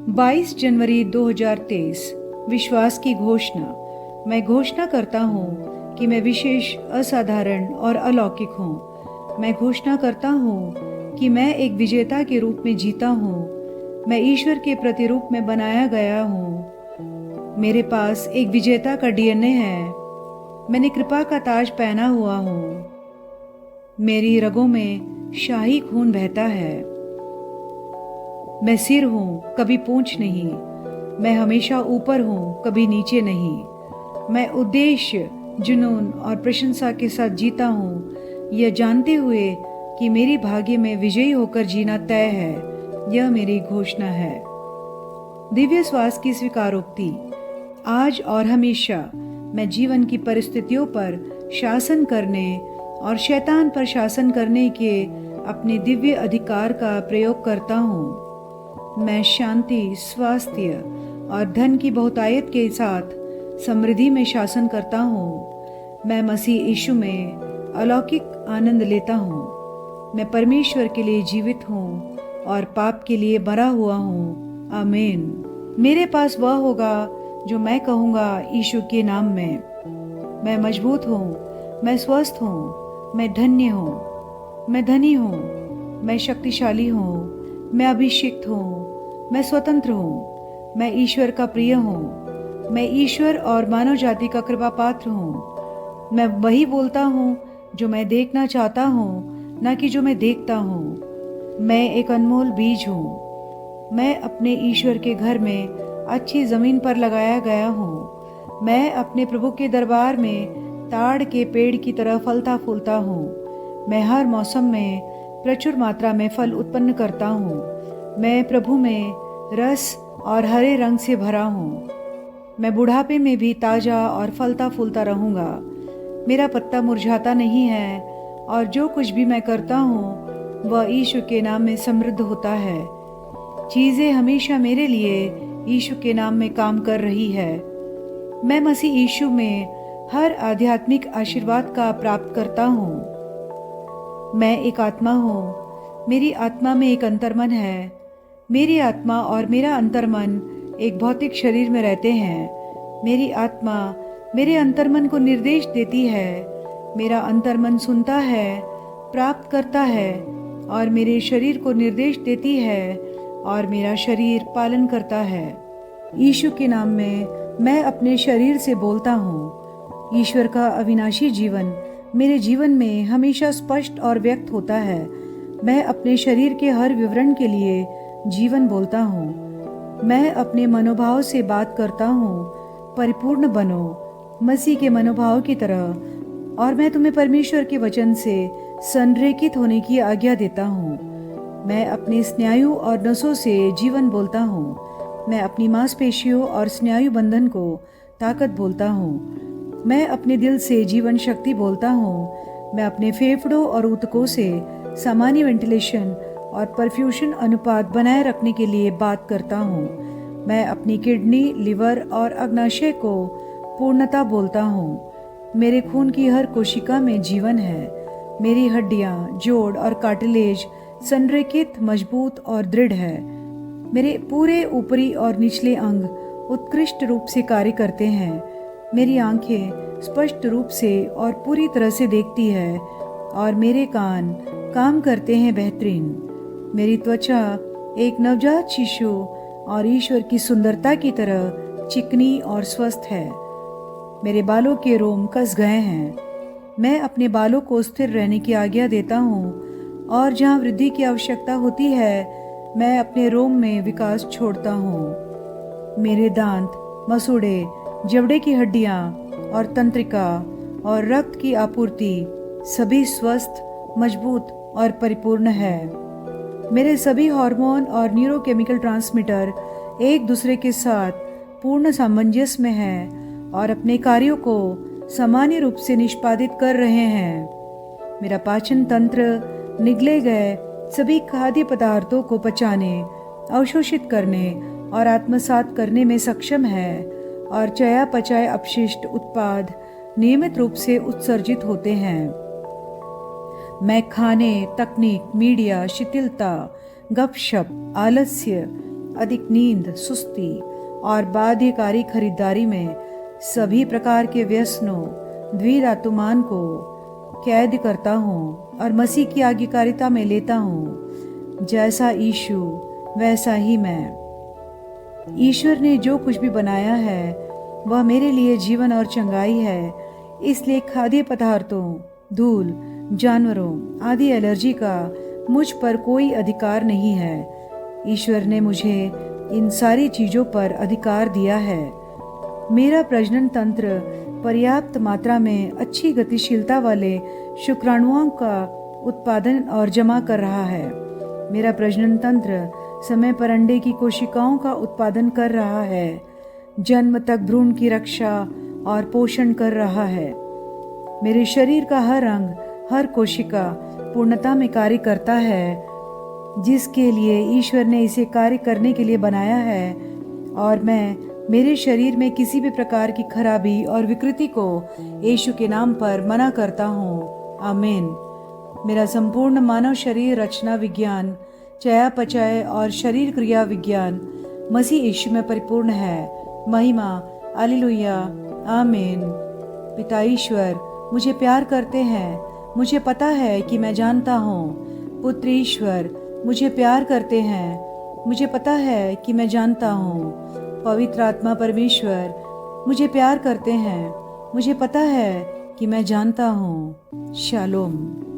22 जनवरी 2023। विश्वास की घोषणा। मैं घोषणा करता हूँ कि मैं विशेष, असाधारण और अलौकिक हूँ। मैं घोषणा करता हूँ कि मैं एक विजेता के रूप में जीता हूँ। मैं ईश्वर के प्रतिरूप में बनाया गया हूँ। मेरे पास एक विजेता का डीएनए है। मैंने कृपा का ताज पहना हुआ हूँ। मेरी रगों में शाही खून बहता है। मैं सिर हूँ, कभी पूंछ नहीं। मैं हमेशा ऊपर हूँ, कभी नीचे नहीं। मैं उद्देश्य, जुनून और प्रशंसा के साथ जीता हूँ, यह जानते हुए कि मेरी भाग्य में विजयी होकर जीना तय है। यह मेरी घोषणा है। दिव्य श्वास की स्वीकारोक्ति। आज और हमेशा मैं जीवन की परिस्थितियों पर शासन करने और शैतान पर शासन करने के अपने दिव्य अधिकार का प्रयोग करता हूँ। मैं शांति, स्वास्थ्य और धन की बहुतायत के साथ समृद्धि में शासन करता हूँ। मैं मसीह यीशु में अलौकिक आनंद लेता हूँ। मैं परमेश्वर के लिए जीवित हूँ और पाप के लिए मरा हुआ हूँ। आमीन। मेरे पास वह होगा जो मैं कहूँगा यीशु के नाम में। मैं मजबूत हूँ, मैं स्वस्थ हूँ, मैं धन्य हूँ, मैं धनी हूँ, मैं शक्तिशाली हूँ, मैं अभिषिक्त हूँ, मैं स्वतंत्र हूँ, मैं ईश्वर का प्रिय हूँ, मैं ईश्वर और मानव जाति का कृपा पात्र हूँ। मैं वही बोलता हूँ जो मैं देखना चाहता हूँ, न कि जो मैं देखता हूँ। मैं एक अनमोल बीज हूँ। मैं अपने ईश्वर के घर में अच्छी जमीन पर लगाया गया हूँ। मैं अपने प्रभु के दरबार में ताड़ के पेड़ की तरह फलता फूलता हूँ। मैं हर मौसम में प्रचुर मात्रा में फल उत्पन्न करता हूँ। मैं प्रभु में रस और हरे रंग से भरा हूँ। मैं बुढ़ापे में भी ताजा और फलता फूलता रहूँगा। मेरा पत्ता मुरझाता नहीं है और जो कुछ भी मैं करता हूँ वह यीशु के नाम में समृद्ध होता है। चीज़ें हमेशा मेरे लिए यीशु के नाम में काम कर रही है। मैं मसीह यीशु में हर आध्यात्मिक आशीर्वाद का प्राप्त करता हूँ। मैं एक आत्मा हूँ। मेरी आत्मा में एक अंतर्मन है। मेरी आत्मा और मेरा अंतर्मन एक भौतिक शरीर में रहते हैं। मेरी आत्मा मेरे अंतर्मन को निर्देश देती है। मेरा अंतर्मन सुनता है, प्राप्त करता है और मेरे शरीर को निर्देश देती है और मेरा शरीर पालन करता है। यीशु के नाम में मैं अपने शरीर से बोलता हूँ। ईश्वर का अविनाशी जीवन मेरे जीवन में हमेशा स्पष्ट और व्यक्त होता है। मैं अपने शरीर के हर विवरण के लिए जीवन बोलता हूँ। मैं अपने मनोभाव से बात करता हूँ। परिपूर्ण बनो मसीह के मनोभाव की तरह और मैं तुम्हें परमेश्वर के वचन से संरेखित होने की आज्ञा देता हूँ। मैं अपने स्नायु और नसों से जीवन बोलता हूँ। मैं अपनी मांसपेशियों और स्नायु बंधन को ताकत बोलता हूँ। मैं अपने दिल से जीवन शक्ति बोलता हूँ। मैं अपने फेफड़ों और ऊतकों से सामान्य वेंटिलेशन और परफ्यूशन अनुपात बनाए रखने के लिए बात करता हूँ। मैं अपनी किडनी, लिवर और अग्नाशय को पूर्णता बोलता हूँ। मेरे खून की हर कोशिका में जीवन है। मेरी हड्डियाँ, जोड़ और कार्टिलेज संरेखित, मजबूत और दृढ़ है। मेरे पूरे ऊपरी और निचले अंग उत्कृष्ट रूप से कार्य करते हैं। मेरी आंखें स्पष्ट रूप से और पूरी तरह से देखती है और मेरे कान काम करते हैं बेहतरीन। मेरी त्वचा एक नवजात शिशु और ईश्वर की सुंदरता की तरह चिकनी और स्वस्थ है। मेरे बालों के रोम कस गए हैं। मैं अपने बालों को स्थिर रहने की आज्ञा देता हूँ और जहाँ वृद्धि की आवश्यकता होती है मैं अपने रोम में विकास छोड़ता हूँ। मेरे दांत, मसूड़े, जबड़े की हड्डियाँ और तंत्रिका और रक्त की आपूर्ति सभी स्वस्थ, मजबूत और परिपूर्ण है। मेरे सभी हार्मोन और न्यूरोकेमिकल ट्रांसमीटर एक दूसरे के साथ पूर्ण सामंजस्य में हैं और अपने कार्यों को सामान्य रूप से निष्पादित कर रहे हैं। मेरा पाचन तंत्र निगले गए सभी खाद्य पदार्थों को पचाने, अवशोषित करने और आत्मसात करने में सक्षम है और चयापचय अपशिष्ट उत्पाद नियमित रूप से उत्सर्जित होते हैं। मैं खाने, तकनीक, मीडिया, शिथिलता, गपशप, आलस्य अधिक नींद, सुस्ती और बाध्यकारी खरीदारी में सभी प्रकार के व्यसनों, द्विधातुमान को कैद करता हूँ और मसीह की आज्ञाकारिता में लेता हूँ। जैसा यीशु वैसा ही मैं। ईश्वर ने जो कुछ भी बनाया है वह मेरे लिए जीवन और चंगाई है, इसलिए खाद्य पदार्थों, धूल, जानवरों आदि एलर्जी का मुझ पर कोई अधिकार नहीं है। ईश्वर ने मुझे इन सारी चीज़ों पर अधिकार दिया है। मेरा प्रजनन तंत्र पर्याप्त मात्रा में अच्छी गतिशीलता वाले शुक्राणुओं का उत्पादन और जमा कर रहा है। मेरा प्रजनन तंत्र समय पर अंडे की कोशिकाओं का उत्पादन कर रहा है, जन्म तक भ्रूण की रक्षा और पोषण कर रहा है। मेरे शरीर का हर अंग, हर कोशिका पूर्णता में कार्य करता है, जिसके लिए ईश्वर ने इसे कार्य करने के लिए बनाया है, और मैं मेरे शरीर में किसी भी प्रकार की खराबी और विकृति को यीशु के नाम पर मना करता हूँ। आमीन। मेरा संपूर्ण मानव शरीर रचना विज्ञान, चयापचय और शरीर क्रिया विज्ञान मसीह यीशु में परिपूर्ण है। महिमा, हालेलुया, आमीन। पिता ईश्वर मुझे प्यार करते हैं, मुझे पता है कि मैं जानता हूँ। पुत्र ईश्वर मुझे प्यार करते हैं, मुझे पता है कि मैं जानता हूँ। पवित्र आत्मा परमेश्वर मुझे प्यार करते हैं, मुझे पता है कि मैं जानता हूँ। शालोम।